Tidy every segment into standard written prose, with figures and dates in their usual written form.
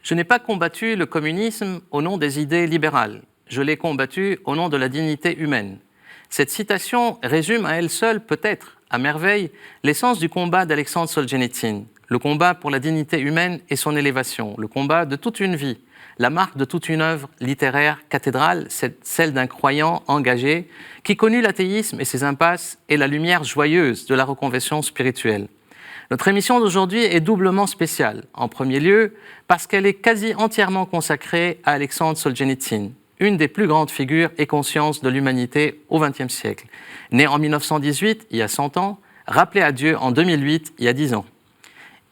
Je n'ai pas combattu le communisme au nom des idées libérales. Je l'ai combattu au nom de la dignité humaine. Cette citation résume à elle seule, peut-être, à merveille, l'essence du combat d'Alexandre Solzhenitsyn. Le combat pour la dignité humaine et son élévation. Le combat de toute une vie. La marque de toute une œuvre littéraire cathédrale, c'est celle d'un croyant engagé qui connut l'athéisme et ses impasses et la lumière joyeuse de la reconversion spirituelle. Notre émission d'aujourd'hui est doublement spéciale. En premier lieu, parce qu'elle est quasi entièrement consacrée à Alexandre Solzhenitsyn, une des plus grandes figures et consciences de l'humanité au XXe siècle. Né en 1918, il y a 100 ans, rappelé à Dieu en 2008, il y a 10 ans.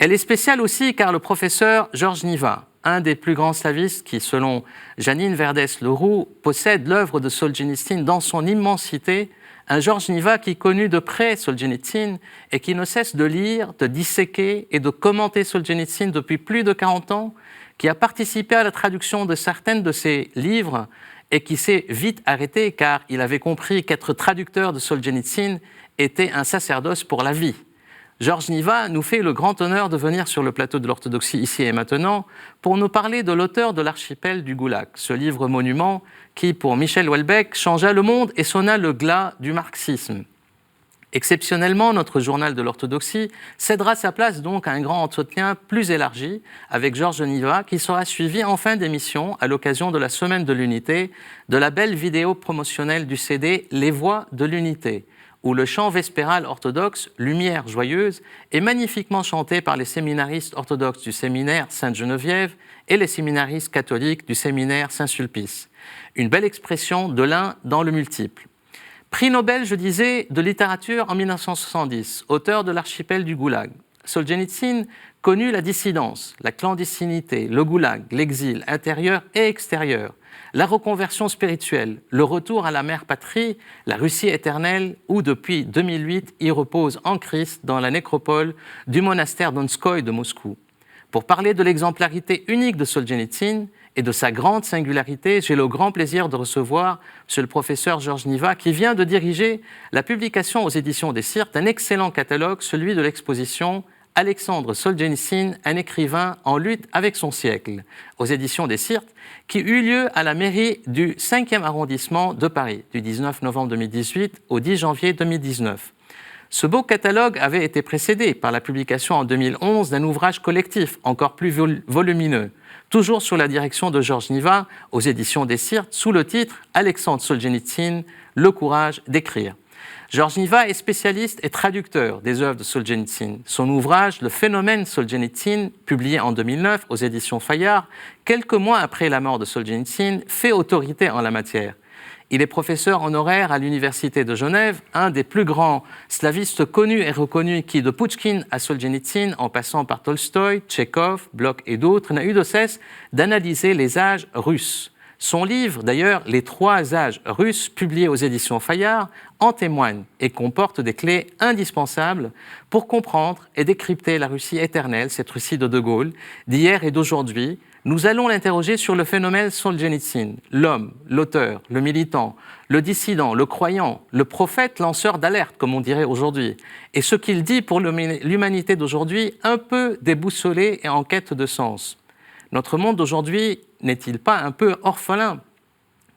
Elle est spéciale aussi car le professeur Georges Niva, un des plus grands slavistes qui, selon Janine Verdès-Leroux, possède l'œuvre de Solzhenitsyn dans son immensité, un Georges Niva qui connut de près Solzhenitsyn et qui ne cesse de lire, de disséquer et de commenter Solzhenitsyn depuis plus de 40 ans, qui a participé à la traduction de certains de ses livres et qui s'est vite arrêté car il avait compris qu'être traducteur de Solzhenitsyn était un sacerdoce pour la vie. Georges Niva nous fait le grand honneur de venir sur le plateau de l'Orthodoxie ici et maintenant pour nous parler de l'auteur de l'Archipel du Goulag, ce livre monument qui, pour Michel Houellebecq, changea le monde et sonna le glas du marxisme. Exceptionnellement, notre journal de l'Orthodoxie cédera sa place donc à un grand entretien plus élargi avec Georges Niva qui sera suivi en fin d'émission à l'occasion de la Semaine de l'Unité de la belle vidéo promotionnelle du CD « Les Voix de l'Unité » où le chant vespéral orthodoxe, Lumière joyeuse, est magnifiquement chanté par les séminaristes orthodoxes du séminaire Sainte-Geneviève et les séminaristes catholiques du séminaire Saint-Sulpice. Une belle expression de l'un dans le multiple. Prix Nobel, je disais, de littérature en 1970, auteur de l'Archipel du Goulag. Solzhenitsyn connut la dissidence, la clandestinité, le goulag, l'exil intérieur et extérieur, la reconversion spirituelle, le retour à la mère patrie, la Russie éternelle, où depuis 2008, il repose en Christ dans la nécropole du monastère Donskoï de Moscou. Pour parler de l'exemplarité unique de Solzhenitsyn et de sa grande singularité, j'ai le grand plaisir de recevoir M. le professeur Georges Niva, qui vient de diriger la publication aux éditions des Sirtes d'un excellent catalogue, celui de l'exposition Alexandre Solzhenitsyn, un écrivain en lutte avec son siècle, aux éditions des Sirtes, qui eut lieu à la mairie du 5e arrondissement de Paris, du 19 novembre 2018 au 10 janvier 2019. Ce beau catalogue avait été précédé par la publication en 2011 d'un ouvrage collectif encore plus volumineux, toujours sous la direction de Georges Niva, aux éditions des Sirtes, sous le titre « Alexandre Solzhenitsyn, le courage d'écrire ». Georges Niva est spécialiste et traducteur des œuvres de Solzhenitsyn. Son ouvrage « Le phénomène Solzhenitsyn », publié en 2009 aux éditions Fayard, quelques mois après la mort de Solzhenitsyn, fait autorité en la matière. Il est professeur honoraire à l'Université de Genève, un des plus grands slavistes connus et reconnus qui, de Pouchkine à Solzhenitsyn, en passant par Tolstoï, Tchekhov, Bloch et d'autres, n'a eu de cesse d'analyser les âges russes. Son livre, d'ailleurs, Les 3 âges russes, publié aux éditions Fayard, en témoigne et comporte des clés indispensables pour comprendre et décrypter la Russie éternelle, cette Russie de Gaulle, d'hier et d'aujourd'hui. Nous allons l'interroger sur le phénomène Solzhenitsyn, l'homme, l'auteur, le militant, le dissident, le croyant, le prophète lanceur d'alerte, comme on dirait aujourd'hui, et ce qu'il dit pour l'humanité d'aujourd'hui, un peu déboussolée et en quête de sens. Notre monde d'aujourd'hui n'est-il pas un peu orphelin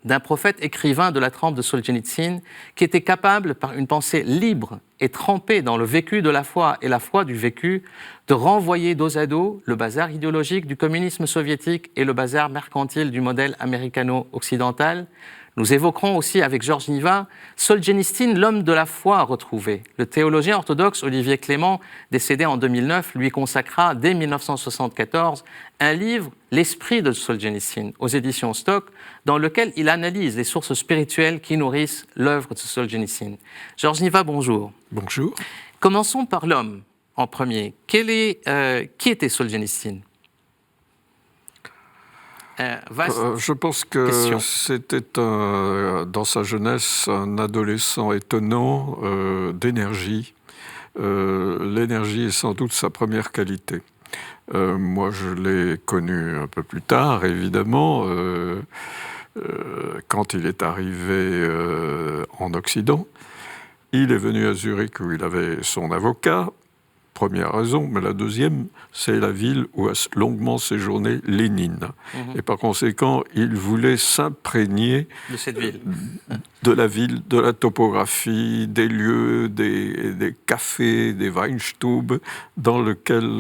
d'un prophète écrivain de la trempe de Solzhenitsyn qui était capable, par une pensée libre et trempée dans le vécu de la foi et la foi du vécu, de renvoyer dos à dos le bazar idéologique du communisme soviétique et le bazar mercantile du modèle américano-occidental. Nous évoquerons aussi avec Georges Niva Solzhenitsyn, l'homme de la foi retrouvé. Le théologien orthodoxe Olivier Clément, décédé en 2009, lui consacra dès 1974 un livre, L'esprit de Solzhenitsyn, aux éditions Stock, dans lequel il analyse les sources spirituelles qui nourrissent l'œuvre de Solzhenitsyn. Georges Niva, bonjour. Bonjour. Commençons par l'homme en premier. Qui était Solzhenitsyn ? Je pense que c'était dans sa jeunesse un adolescent étonnant d'énergie. L'énergie est sans doute sa première qualité. Moi, je l'ai connu un peu plus tard, évidemment, quand il est arrivé en Occident. Il est venu à Zurich où il avait son avocat, première raison, mais la deuxième, c'est la ville où a longuement séjourné Lénine. Et par conséquent, il voulait s'imprégner de cette ville, de la ville, de la topographie, des lieux, des cafés, des Weinstube dans lesquels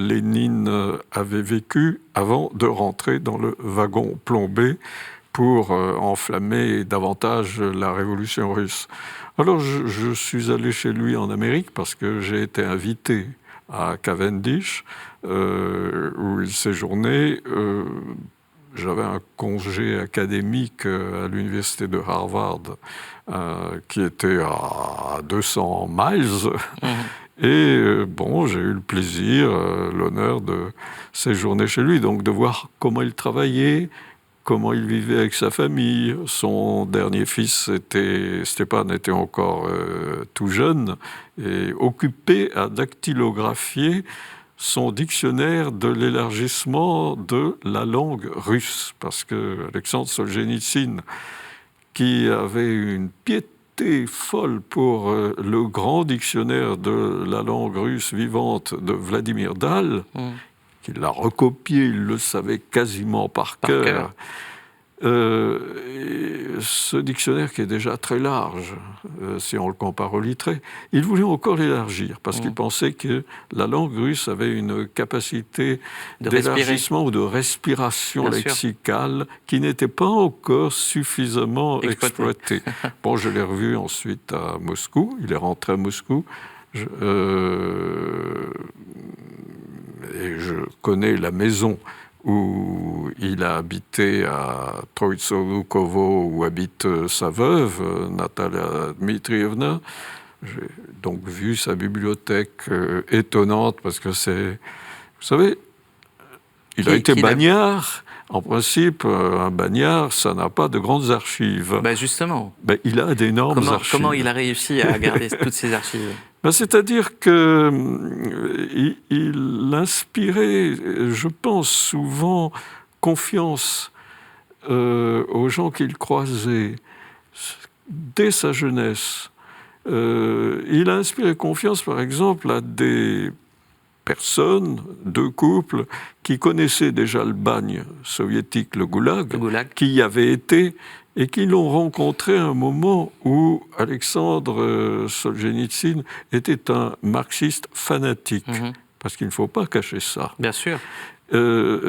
Lénine avait vécu avant de rentrer dans le wagon plombé pour enflammer davantage la révolution russe. Alors je suis allé chez lui en Amérique parce que j'ai été invité à Cavendish, où il séjournait. J'avais un congé académique à l'université de Harvard qui était à 200 miles. Et j'ai eu le plaisir, l'honneur de séjourner chez lui, donc de voir comment il travaillait, comment il vivait avec sa famille. Son dernier fils, Stéphane, était encore tout jeune et occupé à dactylographier son dictionnaire de l'élargissement de la langue russe. Parce que Alexandre Solzhenitsyn, qui avait une piété folle pour le grand dictionnaire de la langue russe vivante de Vladimir Dal, qu'il l'a recopié, il le savait quasiment par cœur. Ce dictionnaire qui est déjà très large, si on le compare au Littré, il voulait encore l'élargir parce qu'il pensait que la langue russe avait une capacité d'élargissement ou de respiration lexicale qui n'était pas encore suffisamment exploitée. Bon, je l'ai revu ensuite à Moscou, il est rentré à Moscou. Et je connais la maison où il a habité à Troïtso-Lukovo, où habite sa veuve, Natalia Dmitrievna. J'ai donc vu sa bibliothèque étonnante, parce que c'est... Vous savez, il a été bagnard. En principe, un bagnard, ça n'a pas de grandes archives. Justement. Il a d'énormes archives. Comment il a réussi à garder toutes ces archives ? C'est-à-dire qu'il inspirait, je pense, souvent confiance aux gens qu'il croisait dès sa jeunesse. Il a inspiré confiance, par exemple, à des personnes, deux couples, qui connaissaient déjà le bagne soviétique, le goulag, qui y avaient été et qui l'ont rencontré à un moment où Alexandre Solzhenitsyn était un marxiste fanatique. Parce qu'il ne faut pas cacher ça. Bien sûr.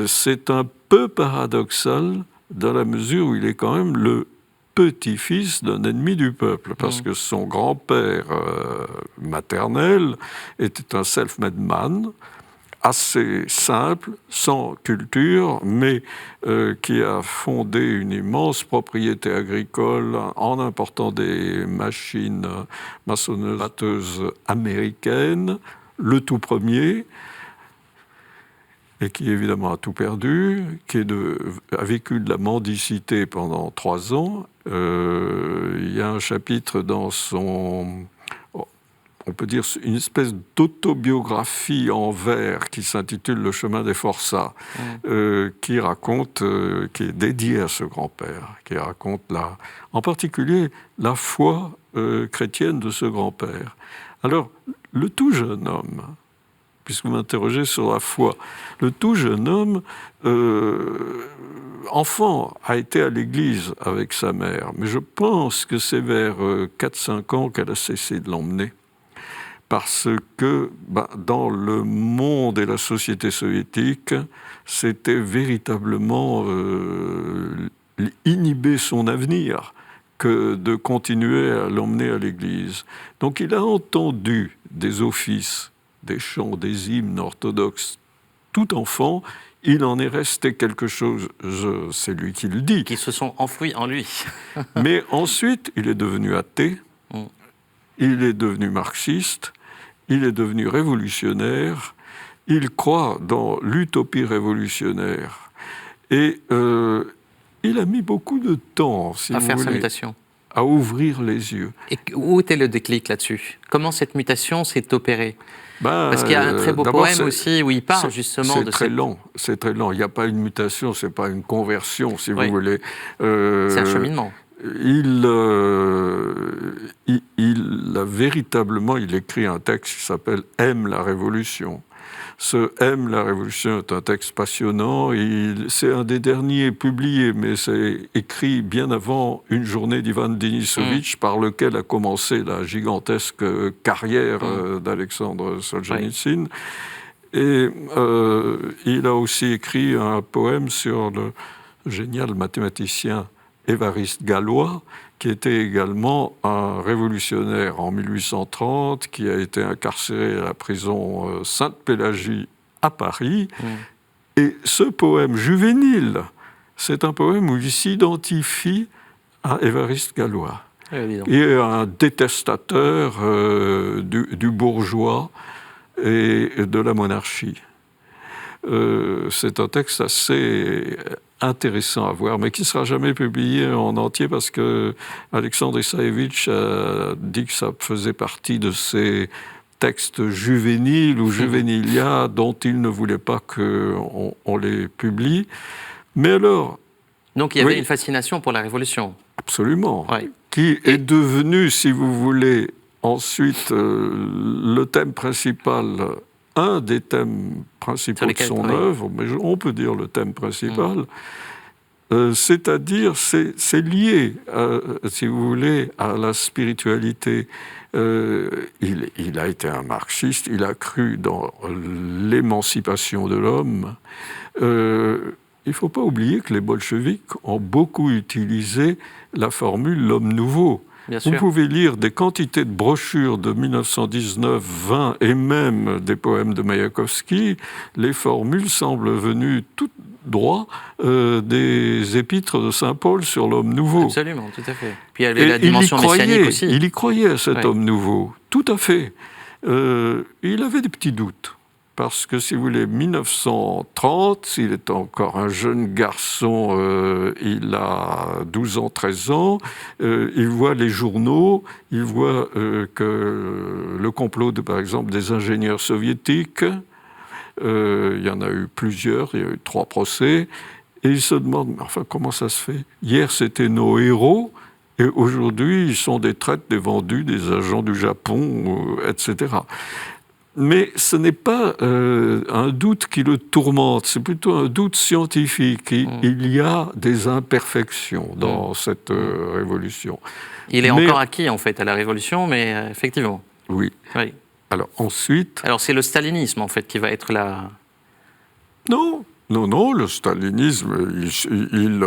C'est un peu paradoxal dans la mesure où il est quand même le petit-fils d'un ennemi du peuple, parce que son grand-père maternel était un self-made man, assez simple, sans culture, mais qui a fondé une immense propriété agricole en important des machines maçonneuses américaines, le tout premier, et qui évidemment a tout perdu, qui a vécu de la mendicité pendant 3 ans. Il y a un chapitre dans son... on peut dire une espèce d'autobiographie en vers qui s'intitule « Le chemin des forçats », qui raconte, qui est dédié à ce grand-père, qui raconte en particulier la foi chrétienne de ce grand-père. Alors, le tout jeune homme, puisque vous m'interrogez sur la foi, le tout jeune homme, enfant, a été à l'église avec sa mère, mais je pense que c'est vers 4-5 ans qu'elle a cessé de l'emmener. Parce que dans le monde et la société soviétique, c'était véritablement inhiber son avenir que de continuer à l'emmener à l'église. Donc il a entendu des offices, des chants, des hymnes orthodoxes. Tout enfant, il en est resté quelque chose, c'est lui qui le dit. Qui se sont enfouis en lui. Mais ensuite, il est devenu athée, il est devenu marxiste, il est devenu révolutionnaire, il croit dans l'utopie révolutionnaire. Et il a mis beaucoup de temps, si vous faire voulez, sa mutation. À ouvrir les yeux. Et où était le déclic là-dessus ? Comment cette mutation s'est opérée ? Parce qu'il y a un très beau poème aussi où il parle justement de cette... C'est très lent. Il n'y a pas une mutation, ce n'est pas une conversion, si vous voulez. C'est un cheminement. il écrit un texte qui s'appelle « Aime la Révolution ». Ce « Aime la Révolution » est un texte passionnant. C'est un des derniers publiés, mais c'est écrit bien avant Une journée d'Ivan Denisovitch, par lequel a commencé la gigantesque carrière d'Alexandre Solzhenitsyn. Oui. Et il a aussi écrit un poème sur le génial mathématicien Évariste Galois, qui était également un révolutionnaire en 1830, qui a été incarcéré à la prison Sainte-Pélagie à Paris. Et ce poème juvénile, c'est un poème où il s'identifie à Évariste Galois. Il est un détestateur du bourgeois et de la monarchie. C'est un texte assez intéressant à voir, mais qui ne sera jamais publié en entier parce que Alexandre Isaïevitch a dit que ça faisait partie de ces textes juvéniles ou juvénilia dont il ne voulait pas qu'on les publie. Mais alors... Donc il y avait une fascination pour la Révolution. Absolument. Oui. Qui est devenu, si vous voulez, ensuite le thème principal... un des thèmes principaux de son œuvre, mais on peut dire le thème principal, c'est-à-dire c'est lié, si vous voulez, à la spiritualité. Il a été un marxiste, il a cru dans l'émancipation de l'homme. Il ne faut pas oublier que les bolcheviks ont beaucoup utilisé la formule « l'homme nouveau ». Vous pouvez lire des quantités de brochures de 1919, 20 et même des poèmes de Maïakovsky. Les formules semblent venues tout droit des épîtres de Saint Paul sur l'homme nouveau. Absolument, tout à fait. Puis il y avait la dimension messianique aussi. Il y croyait, cet homme nouveau, tout à fait. Il avait des petits doutes. Parce que, si vous voulez, 1930, il est encore un jeune garçon, il a 12 ans, 13 ans, il voit les journaux, il voit que le complot, par exemple, des ingénieurs soviétiques, il y en a eu plusieurs, il y a eu 3 procès, et il se demande, enfin, comment ça se fait ? Hier, c'était nos héros, et aujourd'hui, ils sont des traîtres, des vendus, des agents du Japon, etc. Mais ce n'est pas un doute qui le tourmente, c'est plutôt un doute scientifique. Il y a des imperfections dans cette révolution. Il est encore acquis, en fait, à la révolution, mais effectivement. Oui. Alors, ensuite... Alors, c'est le stalinisme, en fait, qui va être la... Non, le stalinisme, il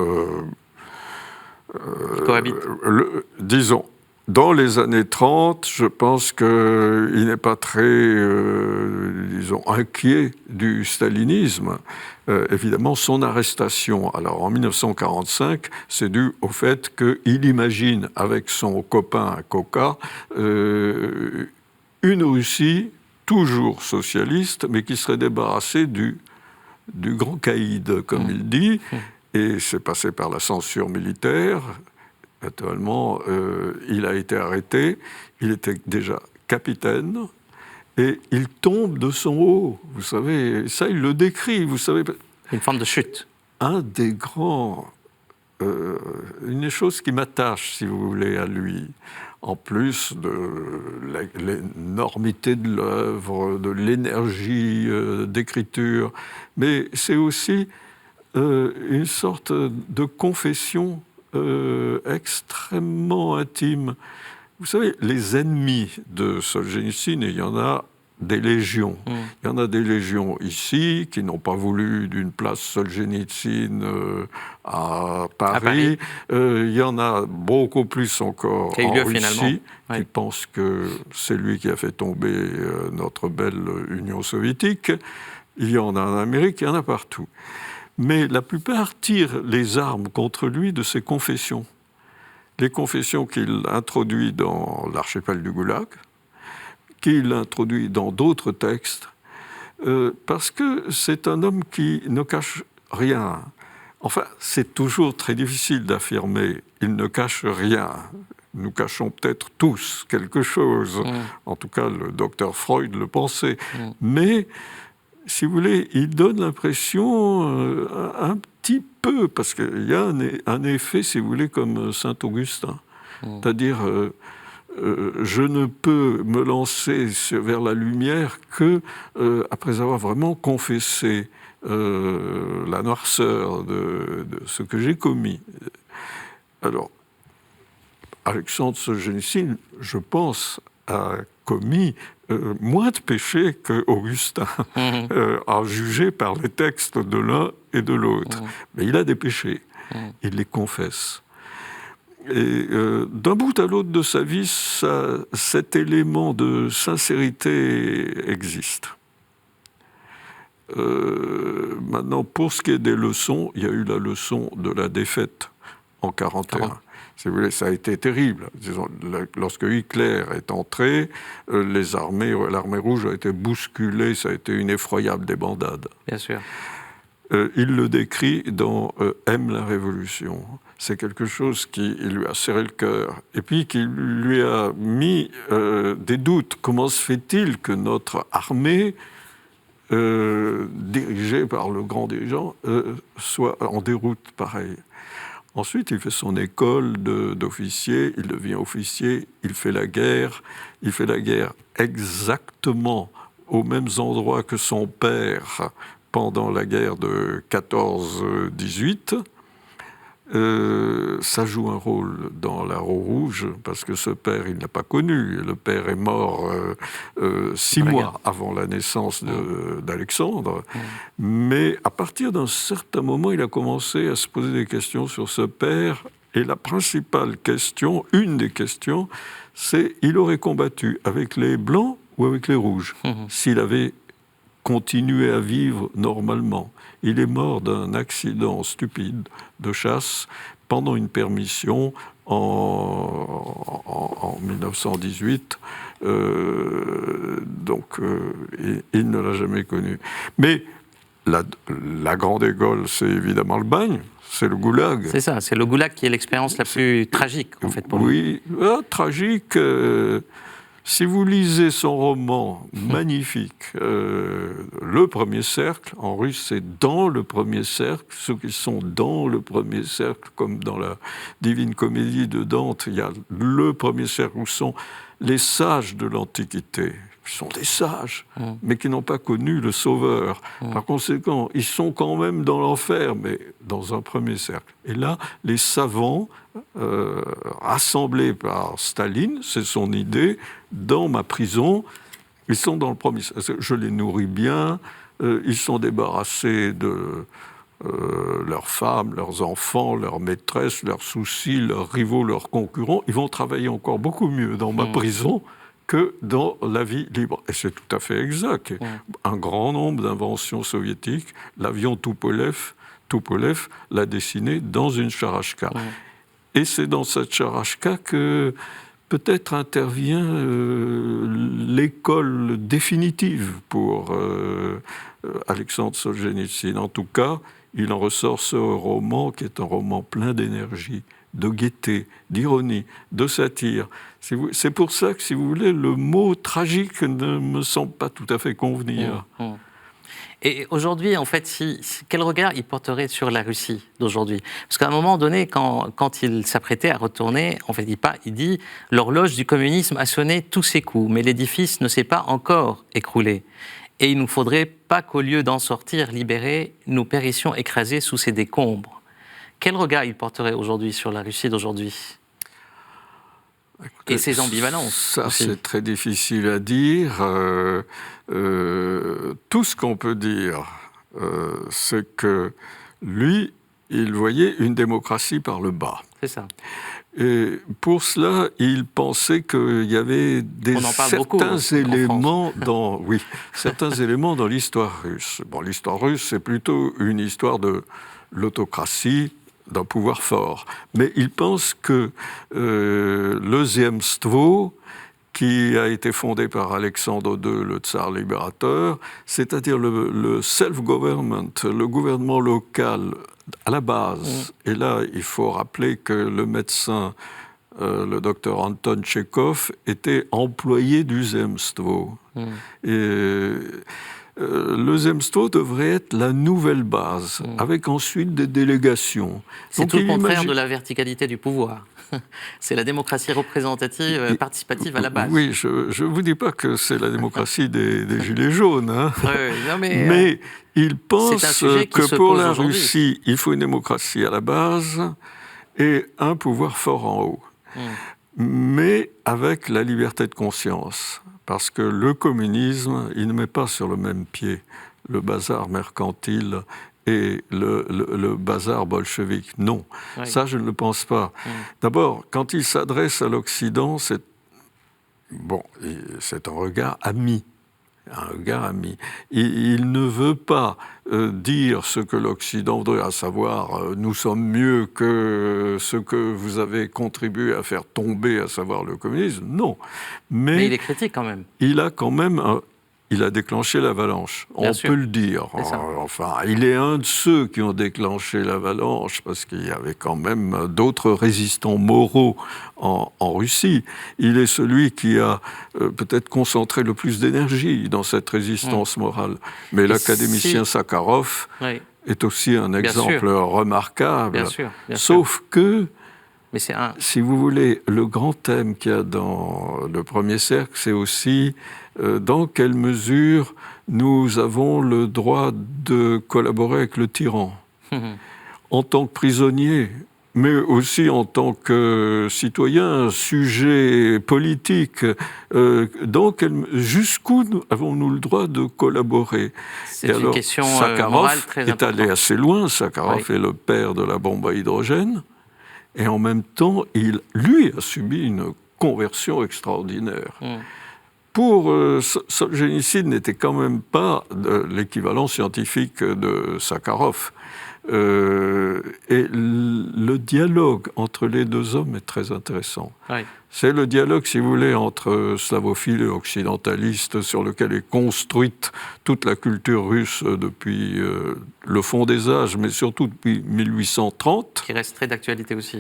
cohabite. Disons... Dans les années 30, je pense qu'il n'est pas très, inquiet du stalinisme. Évidemment, son arrestation, alors en 1945, c'est dû au fait qu'il imagine, avec son copain Koka, une Russie toujours socialiste, mais qui serait débarrassée du grand caïd, comme il dit, et c'est passé par la censure militaire. Naturellement, il a été arrêté, il était déjà capitaine, et il tombe de son haut. Vous savez, ça, il le décrit, vous savez. Une forme de chute. Un des grands... une des choses qui m'attache, si vous voulez, à lui, en plus de l'énormité de l'œuvre, de l'énergie d'écriture, mais c'est aussi une sorte de confession extrêmement intime. Vous savez, les ennemis de Solzhenitsyn, il y en a des légions. Il y en a des légions ici qui n'ont pas voulu d'une place Solzhenitsyn à Paris. Il y en a beaucoup plus encore en Russie qui pensent que c'est lui qui a fait tomber notre belle Union soviétique. Il y en a en Amérique, il y en a partout. Mais la plupart tirent les armes contre lui de ses confessions. Les confessions qu'il introduit dans l'archipel du Goulag, qu'il introduit dans d'autres textes, parce que c'est un homme qui ne cache rien. Enfin, c'est toujours très difficile d'affirmer « il ne cache rien ». Nous cachons peut-être tous quelque chose. En tout cas, le docteur Freud le pensait. Mais si vous voulez, il donne l'impression un petit peu, parce qu'il y a un effet, si vous voulez, comme Saint-Augustin. C'est-à-dire, je ne peux me lancer vers la lumière que après avoir vraiment confessé la noirceur de ce que j'ai commis. Alors, Alexandre Solzhenitsyn, je pense, a commis moins de péchés qu'Augustin, à juger par les textes de l'un et de l'autre. Mais il a des péchés, il les confesse. Et d'un bout à l'autre de sa vie, cet élément de sincérité existe. Maintenant, pour ce qui est des leçons, il y a eu la leçon de la défaite en 1941. Si vous voulez, ça a été terrible. Disons, lorsque Hitler est entré, l'armée rouge a été bousculée, ça a été une effroyable débandade. Bien sûr. Il le décrit dans Aime la Révolution. C'est quelque chose qui lui a serré le cœur et puis qui lui a mis des doutes. Comment se fait-il que notre armée, dirigée par le grand dirigeant, soit en déroute pareille? Ensuite, il fait son école d'officier, il devient officier, il fait la guerre exactement aux mêmes endroits que son père pendant la guerre de 14-18. Ça joue un rôle dans la Roue Rouge, parce que ce père, il n'a pas connu. Le père est mort 6 mois avant la naissance d'Alexandre. Mais à partir d'un certain moment, il a commencé à se poser des questions sur ce père. Et la principale question, une des questions, c'est il aurait combattu avec les Blancs ou avec les Rouges, s'il avait continué à vivre normalement. Il est mort d'un accident stupide de chasse pendant une permission en 1918. Il ne l'a jamais connu. Mais la grande école, c'est évidemment le bagne, c'est le goulag. C'est ça, c'est le goulag qui est l'expérience la plus tragique, en fait, pour lui. Oui, tragique. Si vous lisez son roman magnifique, Le Premier Cercle, en russe c'est dans le premier cercle, ceux qui sont dans le premier cercle, comme dans la Divine Comédie de Dante, il y a le premier cercle où sont les sages de l'Antiquité, qui sont des sages, mais qui n'ont pas connu le Sauveur. Par conséquent, ils sont quand même dans l'enfer, mais dans un premier cercle. Et là, les savants, rassemblés par Staline, c'est son idée, dans ma prison, ils sont dans le premier cercle. Je les nourris bien, ils sont débarrassés de leurs femmes, leurs enfants, leurs maîtresses, leurs soucis, leurs rivaux, leurs concurrents. Ils vont travailler encore beaucoup mieux dans ma prison que dans la vie libre. Et c'est tout à fait exact. Un grand nombre d'inventions soviétiques, l'avion Tupolev l'a dessiné dans une charachka. Et c'est dans cette charachka que peut-être intervient l'école définitive pour Alexandre Solzhenitsyn. En tout cas, il en ressort ce roman qui est un roman plein d'énergie, de gaieté, d'ironie, de satire. C'est pour ça que, si vous voulez, le mot tragique ne me semble pas tout à fait convenir. Et aujourd'hui, en fait, quel regard il porterait sur la Russie d'aujourd'hui? Parce qu'à un moment donné, quand il s'apprêtait à retourner, en fait, il dit « L'horloge du communisme a sonné tous ses coups, mais l'édifice ne s'est pas encore écroulé. Et il ne nous faudrait pas qu'au lieu d'en sortir libérés, nous périssions écrasés sous ses décombres. » Quel regard il porterait aujourd'hui sur la Russie d'aujourd'hui? Et ses ambivalences. Ça, c'est très difficile à dire. Tout ce qu'on peut dire, c'est que lui, il voyait une démocratie par le bas. C'est ça. Et pour cela, il pensait qu'il y avait certains éléments dans l'histoire russe. Bon, l'histoire russe, c'est plutôt une histoire de l'autocratie, d'un pouvoir fort. Mais il pense que le Zemstvo, qui a été fondé par Alexandre II, le tsar libérateur, c'est-à-dire le self-government, le gouvernement local à la base. Et là, il faut rappeler que le médecin, le docteur Anton Tchekhov, était employé du Zemstvo. Et le Zemstvo devrait être la nouvelle base, avec ensuite des délégations. C'est tout le contraire de la verticalité du pouvoir. C'est la démocratie représentative, participative à la base. Oui, je ne vous dis pas que c'est la démocratie des Gilets jaunes, hein. Non, mais il pense que pour la Russie, il faut une démocratie à la base et un pouvoir fort en haut. Mais avec la liberté de conscience. Parce que le communisme, il ne met pas sur le même pied le bazar mercantile et le bazar bolchevique. Non, ça je ne le pense pas. D'abord, quand il s'adresse à l'Occident, c'est un regard ami. Un regard ami. Il ne veut pas dire ce que l'Occident voudrait, à savoir nous sommes mieux que ce que vous avez contribué à faire tomber, à savoir le communisme. Non. Mais il est critique quand même. Il a déclenché l'avalanche, on peut le dire. Enfin, il est un de ceux qui ont déclenché l'avalanche parce qu'il y avait quand même d'autres résistants moraux en Russie. Il est celui qui a peut-être concentré le plus d'énergie dans cette résistance morale. Mais l'académicien Sakharov est aussi un exemple remarquable. Bien sûr. Sauf que, si vous voulez, le grand thème qu'il y a dans le premier cercle, c'est aussi dans quelle mesure nous avons le droit de collaborer avec le tyran, en tant que prisonnier, mais aussi en tant que citoyen, sujet politique. Jusqu'où avons-nous le droit de collaborer? C'est une question morale très importante. Sakharov est allé assez loin. Sakharov est le père de la bombe à hydrogène. Et en même temps, lui a subi une conversion extraordinaire. Pour Solzhenitsyn n'était quand même pas l'équivalent scientifique de Sakharov. Et le dialogue entre les deux hommes est très intéressant. C'est le dialogue, si vous voulez, entre slavophiles et occidentalistes sur lequel est construite toute la culture russe depuis le fond des âges, mais surtout depuis 1830. Qui reste très d'actualité aussi.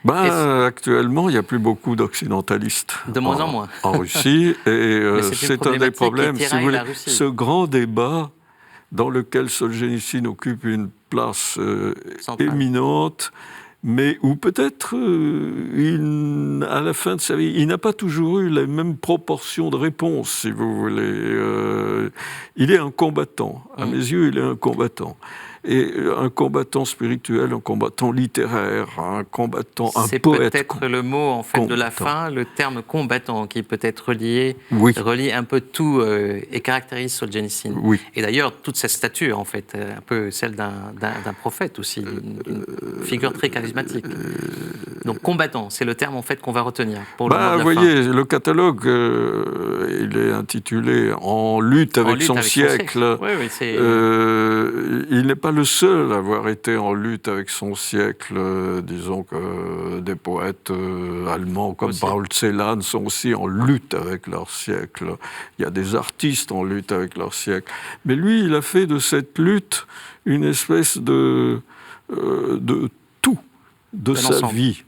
Actuellement, il n'y a plus beaucoup d'occidentalistes de moins en moins en Russie. Et c'est un des problèmes. Si vous voulez, ce grand débat dans lequel Solzhenitsyn occupe une place éminente, mais où peut-être, à la fin de sa vie, il n'a pas toujours eu la même proportion de réponses, si vous voulez. Il est un combattant. À mes yeux, il est un combattant. Et un combattant spirituel, un combattant littéraire, un combattant, un poète. C'est peut-être le mot en fait de la fin, le terme combattant, qui peut être relie un peu tout et caractérise Solzhenitsyn. Et d'ailleurs, toute sa stature, en fait, un peu celle d'un prophète aussi, une figure très charismatique. Donc combattant, c'est le terme en fait qu'on va retenir pour le moment de la fin. Vous voyez, le catalogue, il est intitulé « En lutte avec son siècle ». Il n'est pas le seul à avoir été en lutte avec son siècle. Disons que des poètes allemands comme Paul Celan sont aussi en lutte avec leur siècle. Il y a des artistes en lutte avec leur siècle. Mais lui, il a fait de cette lutte une espèce de tout, de sa vie.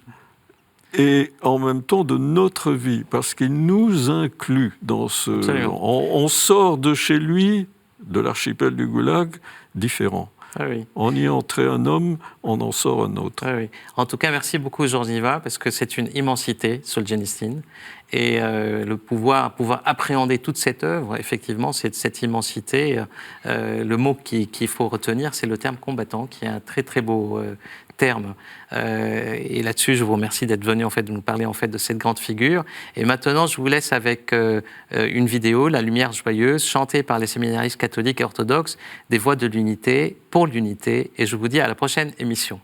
Et en même temps de notre vie, parce qu'il nous inclut dans ce... On sort de chez lui, de l'archipel du Goulag, différent. On y entrait un homme, on en sort un autre. En tout cas, merci beaucoup, Georgieva, parce que c'est une immensité, Solzhenitsyn. Et le pouvoir appréhender toute cette œuvre, effectivement, c'est cette immensité. Le mot qu'il faut retenir, c'est le terme combattant, qui est un très très beau terme. Et là-dessus, je vous remercie d'être venu en fait, de nous parler en fait, de cette grande figure. Et maintenant, je vous laisse avec une vidéo, La Lumière Joyeuse, chantée par les séminaristes catholiques et orthodoxes, des voix de l'unité, pour l'unité. Et je vous dis à la prochaine émission.